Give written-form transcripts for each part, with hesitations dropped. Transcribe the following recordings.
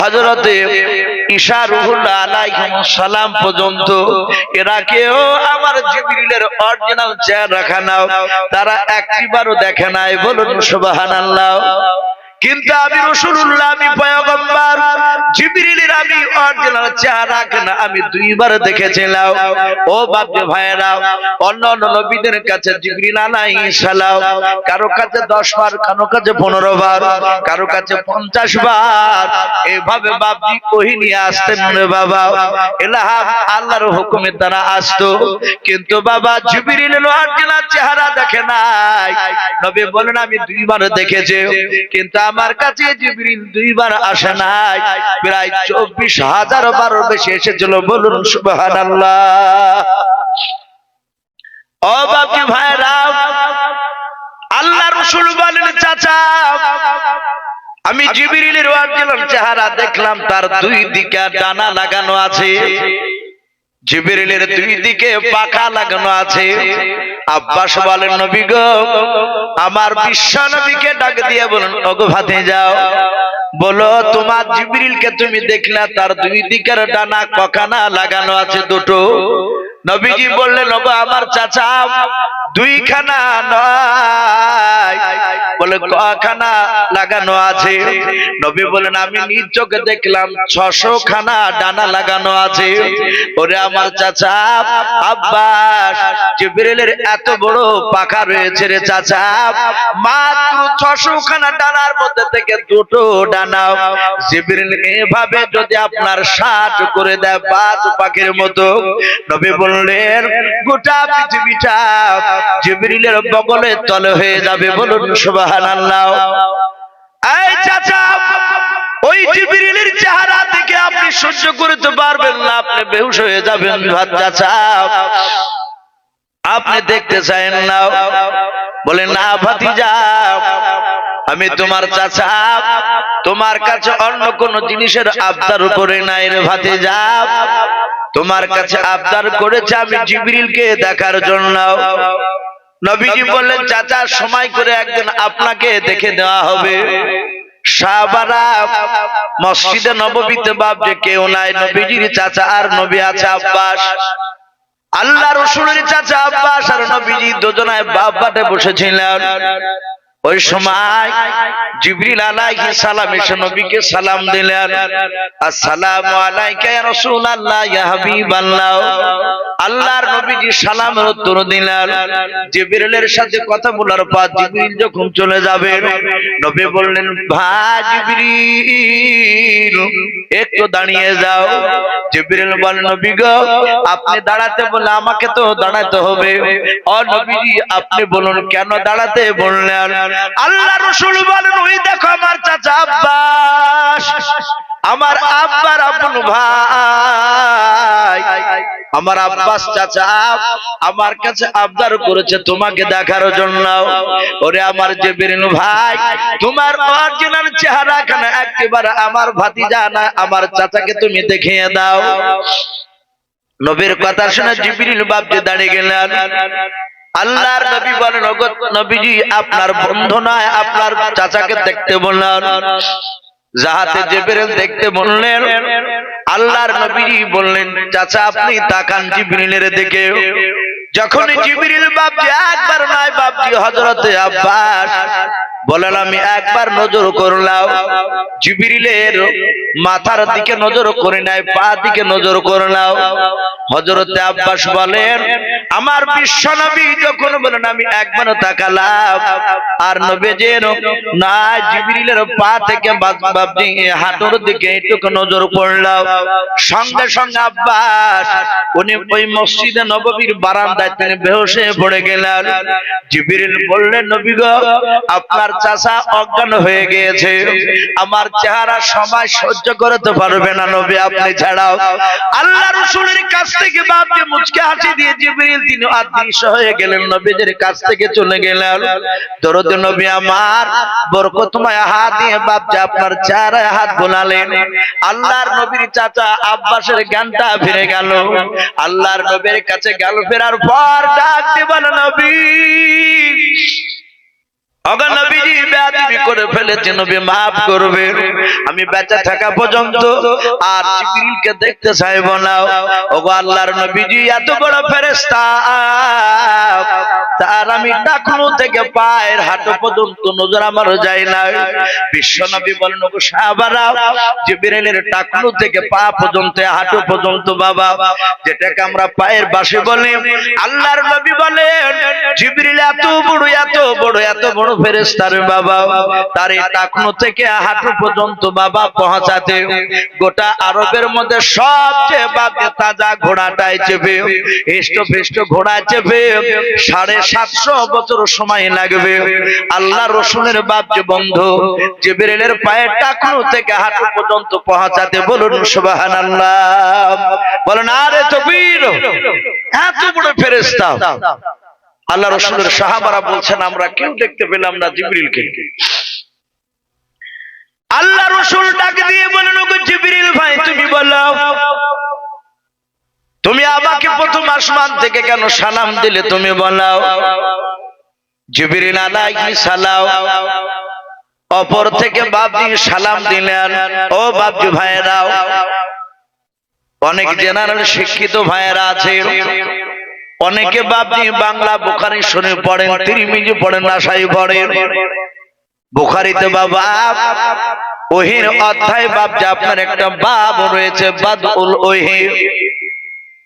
হযরতে ঈসা রূহুল্লাহ আলাইহিস সালাম পর্যন্ত এরা কেউ আমার জিবরিলের অরিজিনাল চেহারা তারা একবারও দেখে নাই। বলুন সুবহানাল্লাহ। কিন্তু আমি রাসূলুল্লাহ, আমি পয়গম্বর, জিবরিলের আমি অরিজিনাল চেহারা আমি দুইবার দেখেছিলাম। ও বাপজি ভাইরা, অন্য নবীদের কাছে জিবরিল আলাইহিস সালাম কারো কাছে 10 বার, কারো কাছে 15 বার, কারো কাছে 50 বার এইভাবে বাপজি ওহী নিয়ে আসতেন রে বাবা। ইলহাম আল্লাহর হুকুমে তারা আসতো, কিন্তু বাবা জিবরিলের অরিজিনাল চেহারা দেখে নাই। নবী বলেন আমি দুইবার দেখেছি, কিন্তু আমার কাছে জিবরিল দুইবার আসে নাই, প্রায় 24,000 বার বেশি এসেছিল। বলুন সুবহানাল্লাহ। ও বাপজি ভাইরা, আল্লাহ রাসূল বলেন চাচা আমি জিবরিলের অরিজিনাল চেহারা দেখলাম, তার দুই দিকে ডানা লাগানো আছে, জিবরিলের দুই দিকে পাখা লাগানো আছে। আব্বাস বলেন নবী গো, আমার বিশ্ব নবীকে ডাক দিয়ে বলেন ওগো ভাতিজাও, বলো তোমার জিবরিলকে তুমি দেখলা, তার দুই দিকের ডানা কখানা লাগানো আছে? দুটো। নবীজি বললেন ওগো আমার চাচা, দুইখানা নয়, বলে কখানা লাগানো আছে? নবী বলেন আমি নিজ চোখে দেখলাম 600 খানা ডানা লাগানো আছে। ওরে আমার চাচা আব্বাস, জিবরিলের এত বড় পাখা রয়েছে রে চাচা, মাত্র 600 খানা ডানার মধ্যে থেকে দুটো ডানা জিবরিল এভাবে যদি আপনার 60 করে দেয় 5 পাখির মতো, নবী বললেন গোটা পৃথিবীটা জিবরিলের বগলের তলে হয়ে যাবে। বলুন সুবহানাল্লাহ। এই চাচা, ওই জিবরিলের চেহারা দেখে আপনি সহ্য করতে পারবেন না, আপনি বেহুশ হয়ে যাবেন। চাচা আপনি দেখতে চান না? বলেন না ভাতিজা, আমি তোমার চাচা, তোমার কাছে অন্য কোন জিনিসের আবদার উপরে নাই রে ভাতিজা, তোমার কাছে আবদার করেছে আমি জিবরিলকে দেখার জন্য। নবীজি বললেন চাচা সময় করে একদিন আপনাকে দেখে দেওয়া হবে। সাহাবারা মসজিদে নববীতে বাপজি কেউ নাই, নবীজির চাচা আর নবী আছে আব্বাস। আল্লাহ রাসূলের চাচা আব্বাস আর নবীজি দুজনায় বাপ বাটে বসেছিলেন। ওই সময় জিবরিল আলাইহিস সালাম এসে নবীকে সালাম দিলেন, আসসালামু আলাইকা ইয়া রাসূলুল্লাহ ইয়া হাবিবাল্লাহ। আল্লাহর নবীজি সালামের উত্তর দিলেন। জিবরিলের সাথে কথা বলার পর জিবরিল যখন চলে যাবে, নবী বললেন ভাই জিবরিল একটু দাঁড়িয়ে যাও। জিবরিল বলেন নবী গো, আপনি দাঁড়াতে বলে আমাকে তো দাঁড়াতে হবে। ও নবীজি আপনি বলুন কেন দাঁড়াতে বললেন? আল্লাহ রাসূল বলেন ওই দেখো আমার চাচা আব্বাস, আমার আব্বার আপন ভাই, আমার আব্বাস চাচা আমার কাছে আবদার করেছে তোমাকে দেখার জন্য। ওরে আমার জিবরিল ভাই, তোমার অরিজিনাল চেহারা কেন একবার আমার ভাতিজা না আমার চাচাকে তুমি দেখিয়ে দাও। নবীর কথা শুনে জিবরিল বাপজি দাঁড়িয়ে গেলেন। আল্লাহর নবী বলেন ওগো নবীজি আপনার বন্ধু নয়, আপনার চাচাকে দেখতে বললেন। যাহাতে জিবরিল দেখতে বললেন, আল্লাহর নবী বললেন চাচা আপনি তাকান জিবরিলের দিকে। যখন জিবরিল বাপজি একবার নয় বাপজি হযরতে আব্বাস বলেন আমি একবার নজর করলাম, জিবরিলের মাথার দিকে নজর করে নাই, পা দিকে নজর করলাম। হযরতে আব্বাস বলেন আমার বিশ্ব নবী যখন বলেন আমি একবার তাকালাম, আর নবীজের না জিবরিলের পা থেকে বাপজি হাঁটুর দিকে একটু নজর পড়লাম। সঙ্গে সঙ্গে আব্বাস উনি ওই মসজিদে নববীর বারান্দায় তিনি বেহুশ হয়ে পড়ে গেলেন। জিবরিল বললেন নবী গো, আপনার চাচা অজ্ঞান হয়ে গিয়েছে, আমার চেহারা সময় সহ্য করতে পারবে না নবী আপনি ছাড়াও। আল্লাহ রাসূলের কাছ থেকে বাপজি মুচকে হাসি দিয়ে জিবরিল তিনি অদৃশ্য হয়ে গেলেন, নবীদের কাছ থেকে চলে গেলেন। দরুদ নবী আমার বরকতময় হাত দিয়ে বাপজি আপনার চেহারায় হাত বোলালেন। আল্লাহর নবীর চাচা আব্বাসের জ্ঞানটা ফিরে গেল। আল্লাহর নবীর কাছে গেল, ফেরার পর ডাক দিয়ে বলে নবী অগো নবীজি বেয়াদবি করে ফেলেছে, নবী মাফ করবে, আমি বেঁচে থাকা পর্যন্ত আর জিবরিলকে দেখতে চাইব না। ওগো আল্লাহর নবীজি এত বড় ফেরেশতা, তার আমি টাকনু থেকে পায়ের হাঁটু পর্যন্ত নজর আমার যায় না। বিশ্ব নবী বলেন, ওগো সাহাবারা, জিবরিলের টাকনু থেকে পা পর্যন্ত, হাঁটু পর্যন্ত বাবা, যেটাকে আমরা পায়ের বাসে বলি, আল্লাহর নবী বলেন জিবরিল এত বড় এত বড় এত বড় ফেরেশতার বাবা, তার এই টাকনু থেকে হাঁটু পর্যন্ত বাবা পৌঁছাতে গোটা আরবের মধ্যে সবচেয়ে বাবা তাজা ঘোড়াটাই চেপে, হৃষ্টপুষ্ট ঘোড়া চেপে 750 বছর সময় লাগবে। আল্লাহ রসুলের বাপ যে বন্ধু জিবরিলের পায়ের টাকনু থেকে হাঁটু পর্যন্ত পৌঁছাতে, বলুন সুবহানাল্লাহ, বলুন আরে তাকবীর। এত বড় ফেরেশতা আল্লাহ রসুলের সাহাবারা বলছেন আমরা কেউ দেখতে পেলাম না জিবরিলকে। আল্লাহ রসুল ডাক দিয়ে বলেন, ওগো জিবরিল ভাই, তুমি বলো, তুমি আমাকে প্রথম আসমান থেকে কেন সালাম দিলে, তুমি বলো। জিবরিল আলাইহিস সালাম অপর থেকে বাপজি সালাম দিলেন। ও বাপজি ভাইয়েরাও, অনেক জেনারেল শিক্ষিত ভাইয়েরা আছে, অনেকে বাপজি বাংলা বুখারী শরীফ পড়েন, তিরমিজি পড়েন, নাসাই পড়েন। বুখারীতে বাবা ওহীর অধ্যায় বাপজি আপনার একটা বাব রয়েছে, বাদউল ওহী।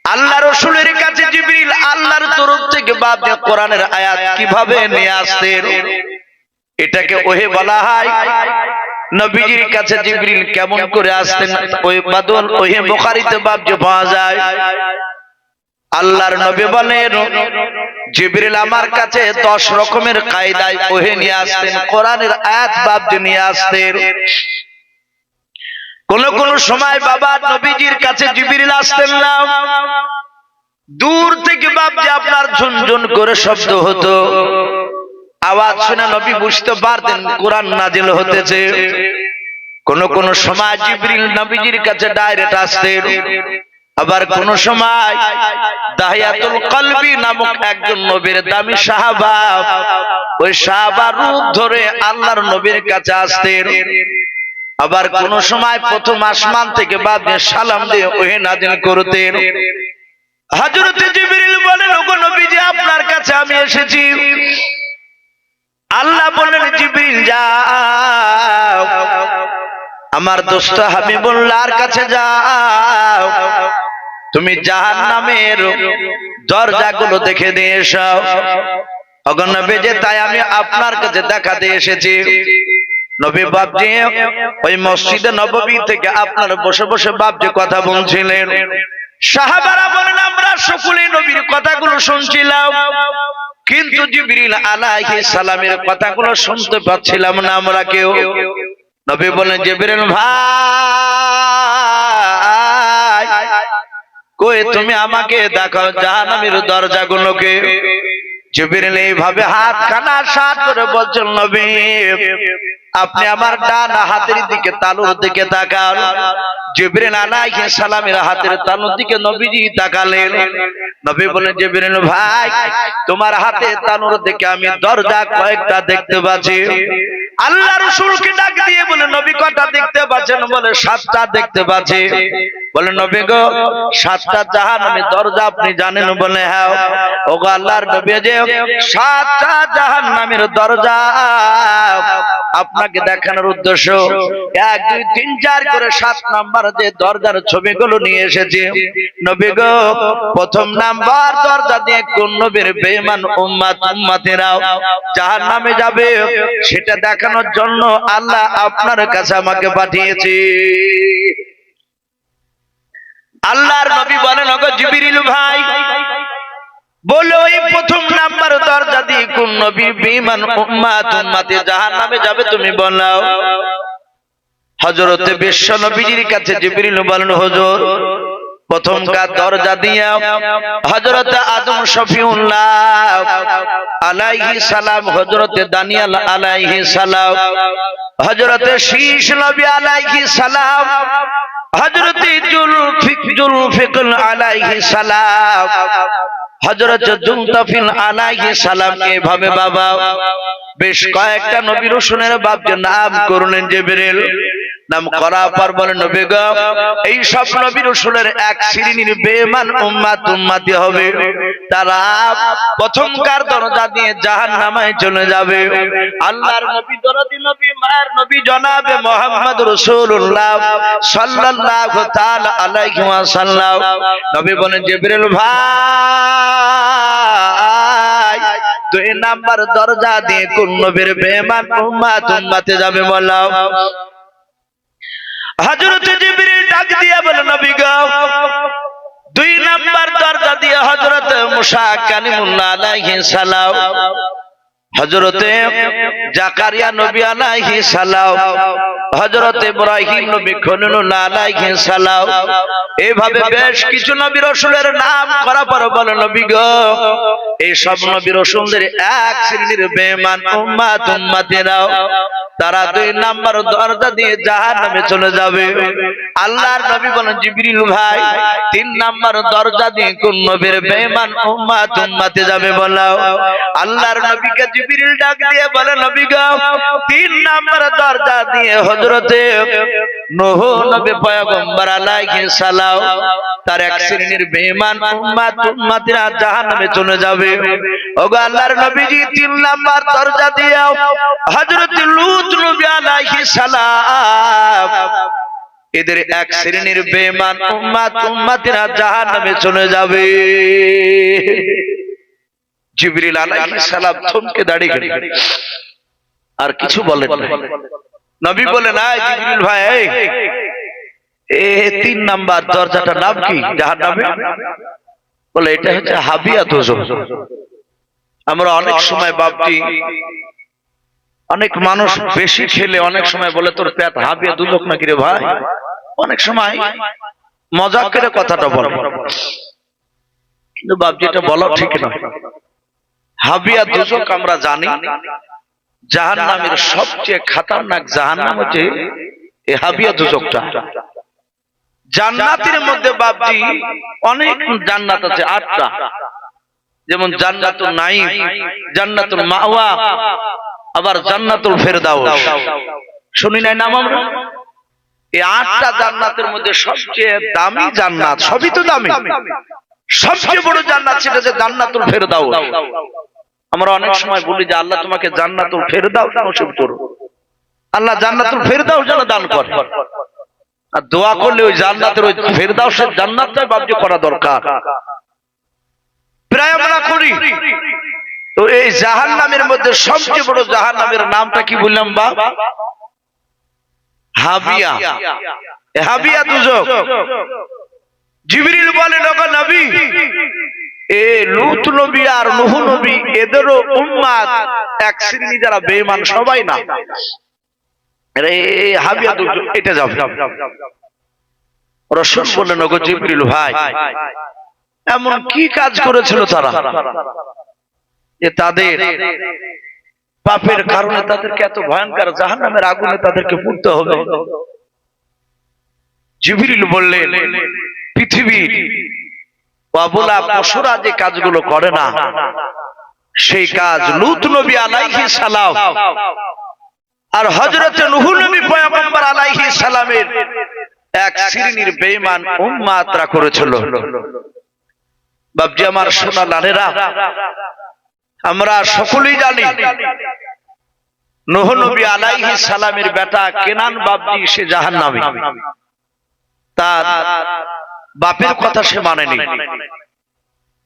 আল্লাহ রসুলের কাছে জিবরিল আল্লাহর তরফ থেকে বাপজি কোরআনের আয়াত কিভাবে নিয়ে আসতেন, এটাকে ওহী বলা হয়। নবীজির কাছে জিবরিল কেমন করে আসতেন, ওই বাদউল ওহী বুখারীতে বাপজি পাওয়া যায়। আল্লাহর নবী বলেন, জিবরিল আমার কাছে 10 রকমের কায়দায় ওহী নিয়ে আসতেন, কোরআনের আয়াত বাপজি নিয়ে আসতেন। কোন কোন সময় বাবা নবীজির কাছে জিবরিল আসতেন না, দূর থেকে বাপজি আপনার ঝুনঝুন করে শব্দ হতো, আওয়াজ শুনে নবী বুঝতে পারতেন কোরআন নাজিল হতেছে। কোন কোন সময় জিবরিল নবীজির কাছে ডাইরেক্ট আসতেন, আবার কোন সময় দাহিয়াতুল কলবি নামক একজন নবীর দামি সাহাবা, ওই সাহাবার রূপ ধরে আল্লাহর নবীর কাছে আসতেন। আবার কোন সময় প্রথম আসমান থেকে বাপজি সালাম দিয়ে ওহী নাজিল করতেন। হযরত জিবরিল বলেন, ওগো নবীজি আপনার কাছে আমি এসেছি। আল্লাহ বলেন, জিবরিল যাও, আমার দোস্ত হাবিবুল্লাহর কাছে যাও, তুমি জাহান্নামের দরজাগুলো দেখে দিয়ে এসো। ওগো নবীজি তাই আমি আপনার কাছে দেখাতে এসেছি। নবী বাপজি ওই মসজিদে নববী থেকে আপনার বসে বসে বাপজি কথা বলছিলেন। সাহাবারা বলেন, আমরা সকলেই নবীর কথাগুলো শুনছিলাম, কিন্তু জিবরিল আলাইহিস সালামের কথাগুলো শুনতে পাচ্ছিলাম না আমরা কেউ। নবী বলেন, জিবরিল ভাই কই তুমি আমাকে দেখাও জাহান্নামের দরজাগুলোকে। জিবরিল এইভাবে হাত খানা সাত করে বলছেন, নবী আপনি আমার ডান হাতের দিকে তালুর দিকে তাকান। জিবরিল আলাইহিস সালামের হাতের তালুর দিকে নবীজি তাকালেন। নবী বলেন, জিবরিল ভাই তোমার হাতে তালুর দিকে আমি দরজা কয়েকটা দেখতে পাচ্ছি। আল্লাহ রাসূলকে ডাক দিয়ে বলে, নবী কয়টা দেখতে পাচ্ছেন? বলে 7টা দেখতে পাচ্ছি। বলে, নবী গো 7টা জাহান্নামের দরজা আপনি জানেন? বলে হ্যাঁ। ওগো আল্লাহর নবী, যে 7টা জাহান্নামের দরজা আপনাকে দেখানোর উদ্দেশ্য 1 2 3 4 করে 7 নাম্বার যে দরজার ছবিগুলো নিয়ে এসেছে। নবী গো প্রথম নাম্বার দরজা দিয়ে কোন নবীর বেঈমান উম্মতেরা জাহান্নামে যাবে সেটা দেখানোর জন্য আল্লাহ আপনার কাছে আমাকে পাঠিয়েছে। আল্লাহর নবী বলেন, ওগো জিবরিল ভাই বলো এই প্রথম নাম্বার দরজা দিয়ে কোন নবী বেঈমান উম্মতে জাহান্নামে যাবে তুমি বলো। হযরত বিশ্ব নবীজির কাছে জিবরিল বলেন, হুজুর প্রথম কার দরজা দিয়া হযরত আদম শফিউল্লাহ আলাইহিস সালাম, হযরত দানিয়াল আলাইহিস সালাম, হযরত শীশ নবী আলাইহিস সালাম, হযরত জুলফিকর আলাইহিস সালাম, হযরত জুলতাফিল আলাইহিস সালাম, এভাবে বাবা বেশ কয়েকটা নবী রাসূলের বাপকে নাম করলেন জিবরিল। নাম করার পর বলেন নবী গো, এই সব নবী রাসূলের এক শ্রেণীর বেঈমান উম্মতি হবে, তারা প্রথমকার দরজা দিয়ে জাহান্নামে চলে যাবে। আল্লাহর নবী দরদি নবী মায়ের নবী জনাবে মুহাম্মদ রাসূলুল্লাহ সাল্লাল্লাহু তাআলা আলাইহি ওয়াসাল্লাম নবী বলেন জিবরিল ভাই, 2 নাম্বার দরজা দিয়ে কোন নবীর বেঈমান উম্মতে যাবে বলো। হযরত জিবরিল ডাক দিয়ে বলে নবী গো, 2 নাম্বার দরজা দিয়ে হযরত মুসা কালিমুল্লাহ আলাইহিস সালাম, হযরতে জাকারিয়া নবী আলাইহিস সালাম, হযরত ইব্রাহিম নবী খলিলুল্লাহ আলাইহিস সালাম, এইভাবে বেশ কিছু নবী রাসূলের নাম করা পর বলে নবী গো, এই সব নবী রাসূলদের এক শ্রেণীর বেঈমান উম্মতেরা, তারা 2 নাম্বার দরজা দিয়ে জাহান্নামে চলে যাবে। আল্লাহর নবী বলেন জিবরিল ভাই, 3 নাম্বার দরজা দিয়ে কোন নবীর বেঈমান উম্মতে যাবে বলো। আল্লাহর নবীকে জিবরিল ডাক দিয়ে বলে নবী গো, 3 নাম্বার দরজা দিয়ে হযরতে নূহ নবী পয়গম্বর আলাইহিস সালাম, তার এক শ্রেণীর বেঈমান উম্মতেরা জাহান্নামে চলে যাবে। ওগো আল্লাহর নবীজি, 3 নাম্বার দরজা দিয়ে হযরত লূত নবী আলাইহিস সালাম, এদের এক শ্রেণীর বেঈমান উম্মতেরা জাহান্নামে চলে যাবে। জিবরিল আলাইহিস সালাম থমকে দাঁড়িয়ে গেলেন, আর কিছু বলেন না। নবী বলেন, আয় জিবরিল ভাই, এই 3 নাম্বার দরজাটার নাম কি জাহান্নামে? বলে এটা হচ্ছে হাবিয়া দোজখ। আমরা অনেক সময় ভাবছি, অনেক মানুষ বেশি খেলে অনেক সময় বলে তোর পেট হাবিয়া দোজখ নাকি রে ভাই, অনেক সময় মজাক করে কথাটা বলে, কিন্তু বাপ যেটা বলা ঠিক না। হাবিয়া দোজখ আমরা জানি, জাহান্নামের সবচেয়ে খতরনাক জাহান্নাম হচ্ছে এই হাবিয়া দোজখটা। জান্নাতের মধ্যে বাপজি অনেক জান্নাত আছে, 8টা, যেমন জান্নাতুল নাঈম, জান্নাতুল মাওয়া, আবার জান্নাতুল ফেরদাউস। শুনি নাই নাম আমরা? এই 8টা জান্নাতের মধ্যে সবচেয়ে দামি জান্নাত, সবই তো দামি, সবচেয়ে বড় জান্নাত সেটা হচ্ছে জান্নাতুল ফেরদাউস। আমরা অনেক সময় বলি যে আল্লাহ তোমাকে জান্নাতুল ফেরদাউস নসিব করুন, আল্লাহ জান্নাতুল ফেরদাউস যেন দান করে। আর দোয়া করলে ওই জান্নাতের ওই ফেরদাউসের জান্নাতটাই বাপজি করা দরকার, প্রায় আমরা করি। তো এই জাহান্নামের মধ্যে সবচেয়ে বড় জাহান্নামের নামটা কি বললাম বাপ? হাবিয়া, হাবিয়া দোজখ। জিবরিল বলেন, ওগো নবী, এ লূত নবী আর নূহ নবী এদেরও উম্মত এক শ্রেণী যারা বেঈমান, সবাই না, এই হাবিয়া দোজখ এটা যাবে। রাসূল বললেন, ওগো জিবরিল ভাই, এমন কি কাজ করেছিল তারা যে তাদের পাপের কারণে তাদেরকে এত ভয়ঙ্কর জাহান্নামের আগুনে তাদেরকে পুড়তে হবে? জিবরিল বললেন, পৃথিবীর বাবুলা পশুরা যে কাজগুলো করে না, সেই কাজ লূত নবী আলাইহিস সালাম আর হযরত নূহ নবী পয়গম্বর আলাইহিস সালামের এক শ্রেণীর বেঈমান উম্মতরা করেছিল। বাপজি আমার সোনা লালেরা, আমরা সকলেই জানি নূহ নবী আলাইহিস সালামের বেটা কেনান বাপজি সে জাহান্নামী। তার বাপের কথা সে মানেনি।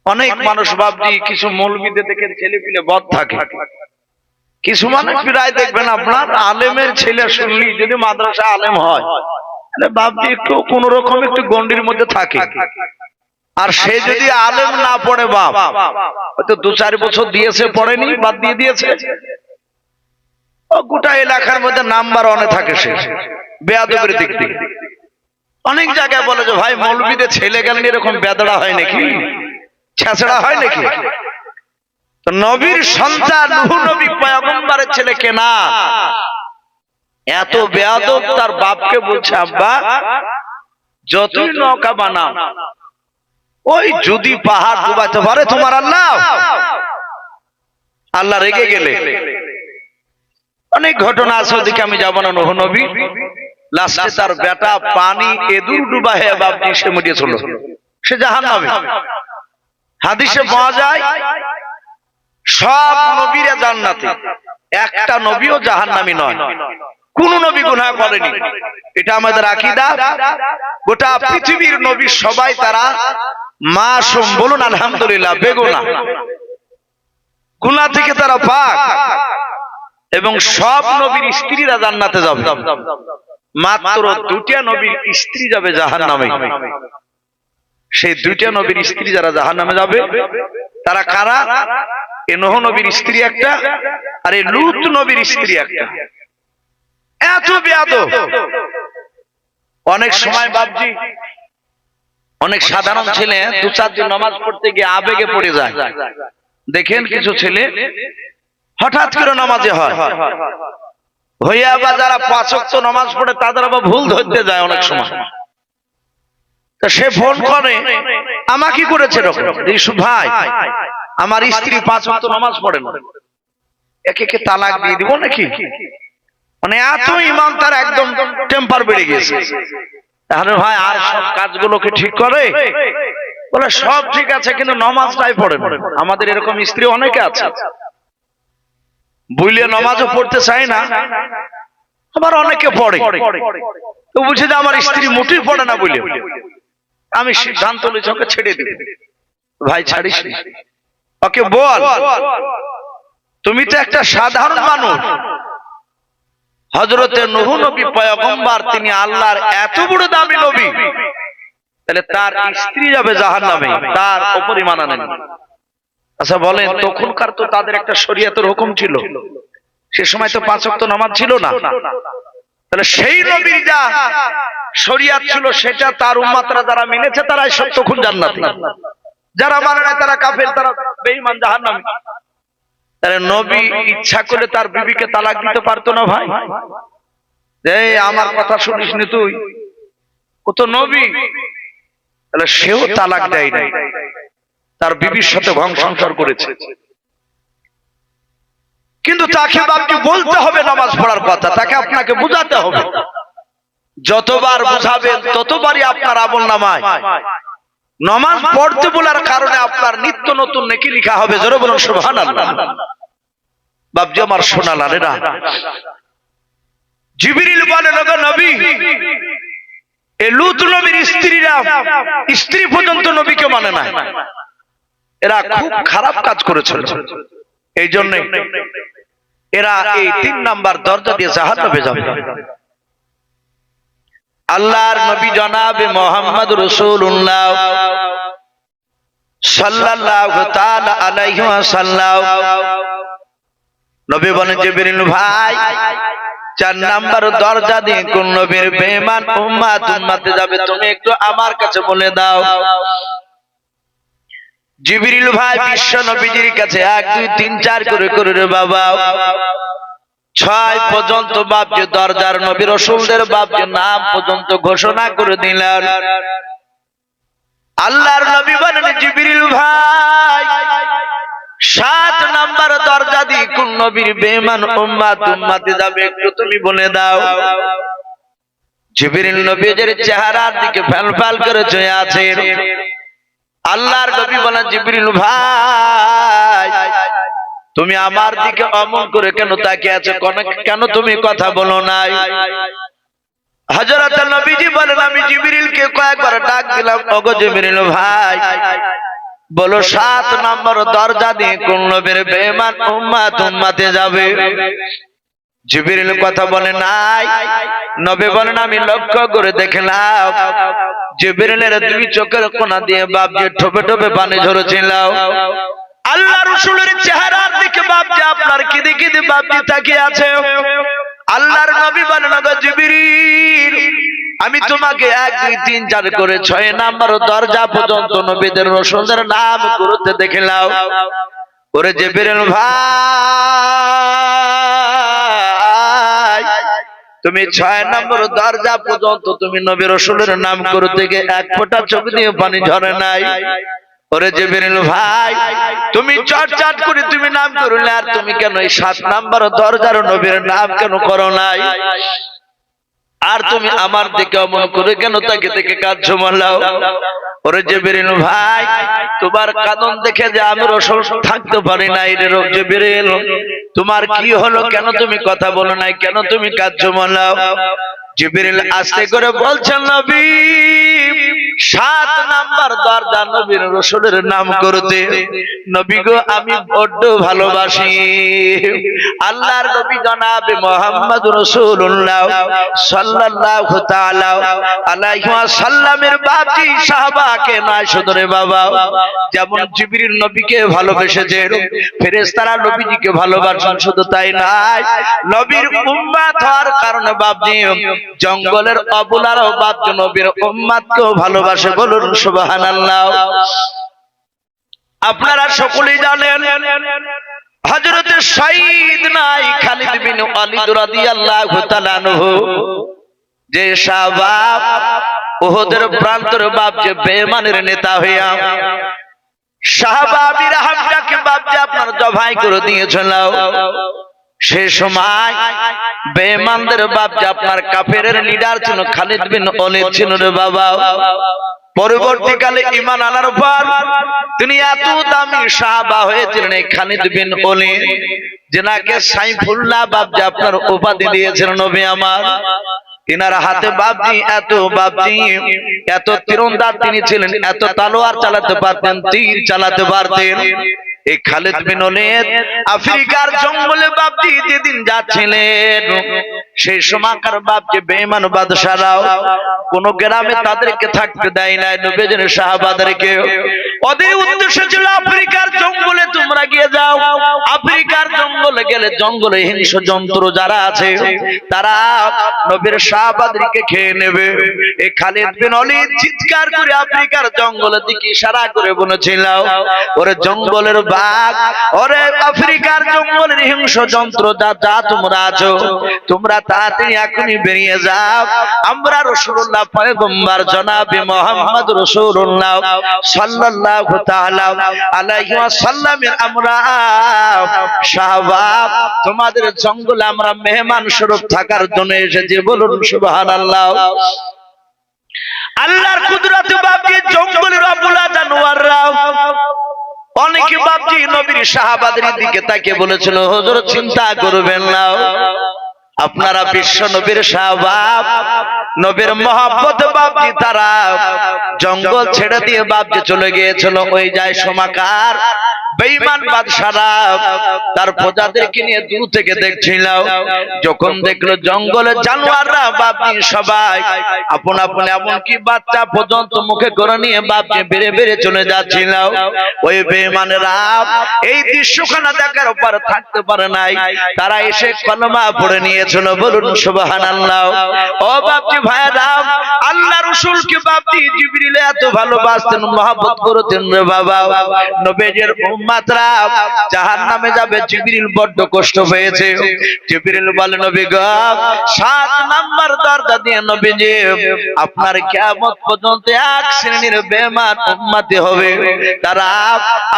অনেক মানুষ বাপজি, কিছু মৌলবীদের দেখেন ছেলে পিলে বদ থাকে, কিছু মানুষ প্রায় দেখবেন আপনার আলেমের ছেলে শুনলি যদি মাদ্রাসা আলেম হয়, বাপজি একটু কোন রকম একটু গন্ডির মধ্যে থাকে। আর সে যদি আলেম না পড়ে, বাপ হয়তো 2-4 বছর দিয়েছে, পড়েনি, বাদ দিয়ে দিয়েছে, গোটা এলাকার মধ্যে নাম্বার 1-এ থাকে সে বেয়াদবের দিক দিয়ে। অনেক জায়গায় বলে যে ভাই মৌলবীদের ছেলে গেলেন এরকম বেদড়া হয় নাকি, ছেঁচড়া হয় নাকি? তো নবীর সন্তান নূহ নবী পয়গম্বরের ছেলে কেনা এত বেয়াদব, তার বাপকে বলছে, আব্বা যতই নৌকা বানাও, ওই যদি পাহাড় ডুবাইতে পারে তোমার আল্লাহ, আল্লাহ রেগে গেলে অনেক ঘটনা আছে, ওদিকে আমি যাব না। নূহ নবী লাস্টে তার বেটা পানি এদুর ডুবা হয়ে বাপজি সে মরিয়েছিল, সে জাহান্নামে। হাদিসে পাওয়া যায় সব নবীরা জান্নাতে, একটা নবীও জাহান্নামী নয়, কোন নবী গুনাহ করেনি। এটা আমাদের আকীদা। গোটা পৃথিবীর নবী সবাই তারা মাসুম, বলুন আলহামদুলিল্লাহ, বেগুনাহ, গুনাহ থেকে তারা পাক। এবং সব নবীর স্ত্রীরা জান্নাতে যাবে, মাত্র দুইটা নবীর স্ত্রী যাবে জাহান্নামে। সেই দুইটা নবীর স্ত্রী যারা জাহান্নামে যাবে তারা কারা? এ নূহ নবীর স্ত্রী একটা, আর এ লূত নবীর স্ত্রী একটা। এত বেয়াদব। অনেক সময় বাপজি অনেক সাধারণ ছেলে দু চার দিন নামাজ পড়তে গিয়ে আবেগে পড়ে যায়। দেখেন কিছু ছেলে হঠাৎ করে নামাজে হয়, হইয়া বা যারা 5 ওয়াক্ত নামাজ পড়ে তাদের আবার ভুল ধরতে যায় অনেক সময়। তা সে ফোন করে, আমাকে করেছে ইসু ভাই, আমার স্ত্রী 5 ওয়াক্ত নামাজ পড়ে না, একে কে তালাক দিয়ে দিব নাকি? মানে এত ইমান তার একদম টেম্পার বেড়ে গেছে। তাহলে ভাই আর সব কাজগুলোকে ঠিক করে? বলে সব ঠিক আছে, কিন্তু নামাজটাই পড়ে না। আমাদের এরকম স্ত্রী অনেকে আছে, বুঝলে নামাজও পড়তে চায় না, আবার অনেকে পড়ে। তো বুঝে যে আমার স্ত্রী মোটেই পড়ে না বলে আমি সিদ্ধান্ত নিয়েছি ওকে ছেড়ে দিই। ভাই ছাড়িস না, ওকে বল তুমি তো একটা সাধারণ মানুষ। হযরতে নূহ নবী পয়গম্বর, তিনি আল্লাহর এত বড় দামি নবী, তাহলে তার স্ত্রী যাবে জাহান্নামে, তার উপরই মানা নেই। আচ্ছা বলেন, তখনকার তো তাদের একটা শরীয়তের হুকুম ছিল, সে সময় তো 5 ওয়াক্ত নামাজ ছিল না। তাহলে সেই নবীর যা শরীয়ত ছিল সেটা তার উম্মতরা যারা মেনেছে তারাই তখন জান্নাতি, যারা মানে না তারা কাফের, তারা বেঈমান, জাহান্নামী। তাহলে নবী ইচ্ছা করে তার বিবিকে তালাক দিতে পারতো না ভাই? এই আমার কথা শুনিস নি তুই, ও তো নবী। তাহলে সেও তালাক দেয় নাই, তার বিবির সাথে সংসার করেছে। কিন্তু তাকে বাপকে বলতে হবে নামাজ পড়ার কথা, তাকে আপনাকে বুঝাতে হবে। যতবার বুঝাবেন ততবারই আপনার আমলনামায় নামাজ পড়তে বলার কারণে আপনার নিত্য নতুন নেকি লেখা হবে। জোরে বলুন সুবহানাল্লাহ। বাপজি আমার সোনা লালেরা, জিবরিল বলেন, ওগো নবী, এই লূত নবীর স্ত্রীরা স্ত্রী পর্যন্ত নবীকে মানে না, এরা খুব খারাপ কাজ করেছিল। এই জন্য এরা এই 3 নাম্বার দরজা দিয়ে জাহান্নামে যাবে। আল্লাহর নবী জনাবে মুহাম্মদ রাসূলুল্লাহ সাল্লাল্লাহু তাআলা আলাইহি ওয়াসাল্লাম নবী বলেন, জিবরিল ভাই 4 নাম্বার দরজা দিয়ে কোন নবীর বেঈমান উম্মত উম্মতে যাবে তুমি একটু আমার কাছে বলে দাও। জিবরিল ভাই বিশ্ব নবীজির কাছে 1 2 3 4 করে করে রে বাবা 6 পর্যন্ত বাপজি দরজার নবী রাসূলদের বাপজি নাম পর্যন্ত ঘোষণা করে দিলেন। আল্লাহর নবী বলেন, জিবরিল ভাই 7 নাম্বার দরজা দিয়ে কোন নবীর বেঈমান উম্মত উম্মতে যাবে একটু তুমি বলে দাও। জিবরিল নবীর চেহারার দিকে ফ্যালফ্যাল করে চেয়ে আছেন। আল্লাহর নবী বলেন, জিবরিল ভাই তুমি আমার দিকে অমন করে কেন তাকিয়ে আছো, কেন তুমি কথা বলো নাই? হযরত নবীজি বলেন, আমি জিবরিলকে কয়েকবার ডাক দিলাম, ওগো জিবরিল ভাই বলো 7 নম্বর দরজা দিয়ে কোন নবীর বেঈমান উম্মত উম্মতে যাবে? জিবরিল কথা বলে নাই। নবী বলেন, আমি লক্ষ্য করে দেখলাম জিবরিলের 2 চোখের কোণা দিয়ে বাপজি ঠোপে ঠোপে পানি ঝরছিল। আল্লাহ রাসূলের চেহারার দিকে বাপজি আপনার কি দিকে বাপজি তাকিয়ে আছে। আল্লাহর নবী বলেন, ওগো জিবরিল আমি তোমাকে 1 2 3 4 করে 6 নাম্বার দরজা পর্যন্ত নবীদের রাসূলদের নাম করতে দেখলাম। ওরে জিবরিল ভাই তুমি 6 নম্বর দরজা পর্যন্ত তুমি নবী রাসূলের নাম করতে গিয়ে 1 ফোঁটা চোখ দিয়ে পানি ঝরে নাই। ওরে জিবরিল ভাই, তুমি চটচট করে তুমি নাম করলে, আর তুমি কেন এই 7 নাম্বার দরজার নবীর নাম কেন করো নাই? আর তুমি আমার দিকে অমন করে কেন তাকে থেকে কাঁদছো মালাও? ওরে জিবরিল ভাই, তোমার কাঁদন দেখে যে আমি রসল থাকতে পারি নাই রে জিবরিল। তোমার কি হলো? কেন তুমি কথা বলো নাই? কেন তুমি কাঁদছো মালাও? জিবরিল আস্তে করে বলছেন, নবী 7 নাম্বার দরজা নবীর রাসূলের নাম করতে নবী গো আমি বড় ভালোবাসি। আল্লাহর নবী জনাবে মুহাম্মদ রাসূলুল্লাহ সাল্লাল্লাহু তাআলা আলাইহি ওয়াসাল্লামের বাপজি সাহাবাকে নয় শুধু রে বাবা, যেমন জিবরিল নবীকে ভালোবেসেছে, ফেরেশতারা নবীজিকে ভালোবাসেন। শুধু তাই নয়, নবীর উম্মত হওয়ার কারণে বাপজি জঙ্গলের অবলারাও বাপজি নবীর উম্মতকেও ভালোবাসে। বলুন সুবহানাল্লাহ। আপনারা সকলেই জানেন হযরত সাইয়্যিদনা খালিদ বিন ওয়ালিদ রাদিয়াল্লাহু তাআলা আনহু, যে সাহাবা উহুদের প্রান্তরে বাপজি বেঈমানের নেতা হইয়া সাহাবা আবির হামজাকে বাপজি আপনার জবাই করে দিয়েছিল। সেই সময় বেঈমানদের বাপজি আপনার কাফেরের লিডার ছিল খালিদ বিন ওয়ালিদ ছিল রে বাবা। পরবর্তীকালে ঈমান আনার পর তিনি এত দামি সাহাবা হয়েছিলেন এই খালিদ বিন ওয়ালিদ, যেনাকে সাইফুল্লাহ বাপজি আপনার উপাধি দিয়েছিলেন নবী আমার। তিনার হাতে বাপজি এত তীরন্দাজ তিনি ছিলেন, এত তলোয়ার চালাতে পারতেন, তীর চালাতে পারতেন। এই খালিদ বিন ওয়ালিদ আফ্রিকার জঙ্গলে বাপজি যেদিন যাচ্ছিলেন, সেই সময়কার বাপজি বেঈমান বাদশারাও কোন গ্রামে তাদেরকে থাকতে দেয় নাই, নবীজির সাহাবাদেরকে। ওদের উদ্দেশ্য ছিল আফ্রিকার জঙ্গলে তোমরা গিয়ে যাও, আফ্রিকার জঙ্গলে গেলে জঙ্গলে হিংস্র জন্তু যারা আছে তারা নবীর সাহাবাদেরকে খেয়ে নেবে। এই খালিদ বিন ওয়ালিদ চিৎকার করে আফ্রিকার জঙ্গলের দিকে ইশারা করে বলেছিল, ওরে জঙ্গলের বাঘ, ওরে আফ্রিকার জঙ্গলের হিংস্র জন্তু যা তোমরা আছো, তোমরা তাড়াতাড়ি এখনই বেরিয়ে যাও। আমরা রাসূলুল্লাহ পয়গম্বর জনাবে মুহাম্মদ রাসূলুল্লাহ সাল্লাল্লাহু তাআলা আলাইহি ওয়াসাল্লামের আমরা সাহাবা তোমাদের জঙ্গলে আমরা মেহমান স্বরূপ থাকার জন্য এসেছি। বলুন সুবহানাল্লাহ। আল্লাহর কুদরতে বাপজি জঙ্গলের অবলা জানোয়াররা অনেকে বাপজি নবীর সাহাবাদের দিকে তাকিয়ে বলেছিল, হুজুর চিন্তা করবেন না, আপনারা বিশ্ব নবীর সাহাবা, নবীর মহব্বত বাপজি তারা জঙ্গল ছেড়ে দিয়ে বাপজি চলে গিয়েছিল। ওই যায় সমাকার বেঈমান বাদশারা তার প্রজাদেরকে নিয়ে দূর থেকে দেখছিল। যখন দেখলো জঙ্গলের জানোয়াররা বাপজি সবাই আপন আপন এমনকি বাচ্চা পর্যন্ত মুখে করে নিয়ে বাপজি বেড়ে বেড়ে চলে যাচ্ছিল, ওই বেঈমানেরা এই দৃশ্যখানা দেখার পর থাকতে পারে নাই, তারা এসে কলমা পড়ে নিয়েছিল। বলুন সুবহানাল্লাহ। ও বাপজি ভাইরা, আল্লাহ রাসূলকে বাপজি জিবরিল এত ভালোবাসতেন, মহব্বত করতেন রে বাবা। নবীজির উম্মতরা জাহান্নামে যাবে, জিবরিল বড্ড কষ্ট পেয়েছে। জিবরিল বলে, নবী গো 7 নাম্বার দরজা দিয়ে নবীজি আপনার কিয়ামত পর্যন্ত এক শ্রেণীর বেঈমান উম্মতি হবে, তারা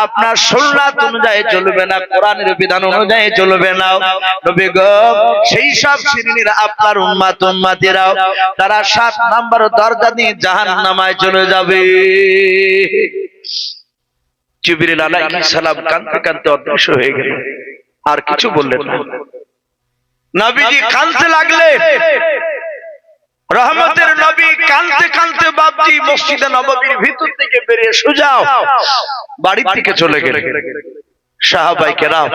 আপনার সুন্নাত অনুযায়ী চলবে না, কোরআনের বিধান অনুযায়ী চলবে না। নবী গো সেই সব শ্রেণীর আপনার উম্মতিরা তারা 7 নাম্বার দরজা দিয়ে জাহান্নামে চলে যাবে। জিবরিল আলাইহিস সালাম কাঁদতে কাঁদতে অদৃশ্য হয়ে গেলেন, আর কিছু বললেন না। নবীজি কাঁদতে লাগলেন। রহমতের নবী কাঁদতে কাঁদতে বাপজি মসজিদে নববীর ভিতর থেকে বেরিয়ে সোজা বাড়ির দিকে চলে গেলেন। সাহাবায়ে কেরাম